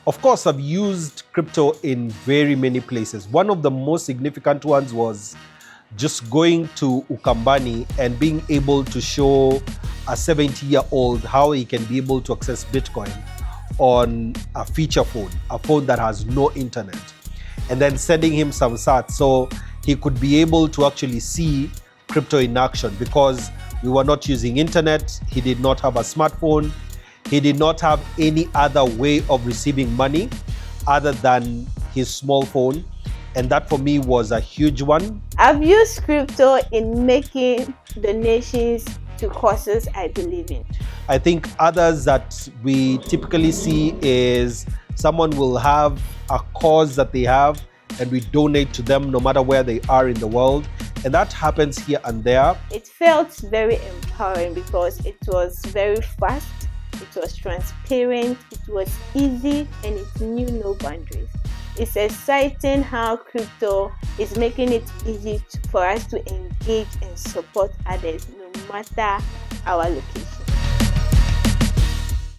Of course, I've used crypto in very many places. One of the most significant ones was just going to Ukambani and being able to show a 70-year-old how he can be able to access Bitcoin on a feature phone, a phone that has no internet, and then sending him some sats so he could be able to actually see crypto in action, because we were not using internet, he did not have a smartphone, he did not have any other way of receiving money other than his small phone. And that for me was a huge one. I've used crypto in making donations to causes I believe in. I think others that we typically see is someone will have a cause that they have and we donate to them no matter where they are in the world. And that happens here and there. It felt very empowering because it was very fast, it was transparent, it was easy, and it knew no boundaries. It's exciting how crypto is making it easy for us to engage and support others no matter our location.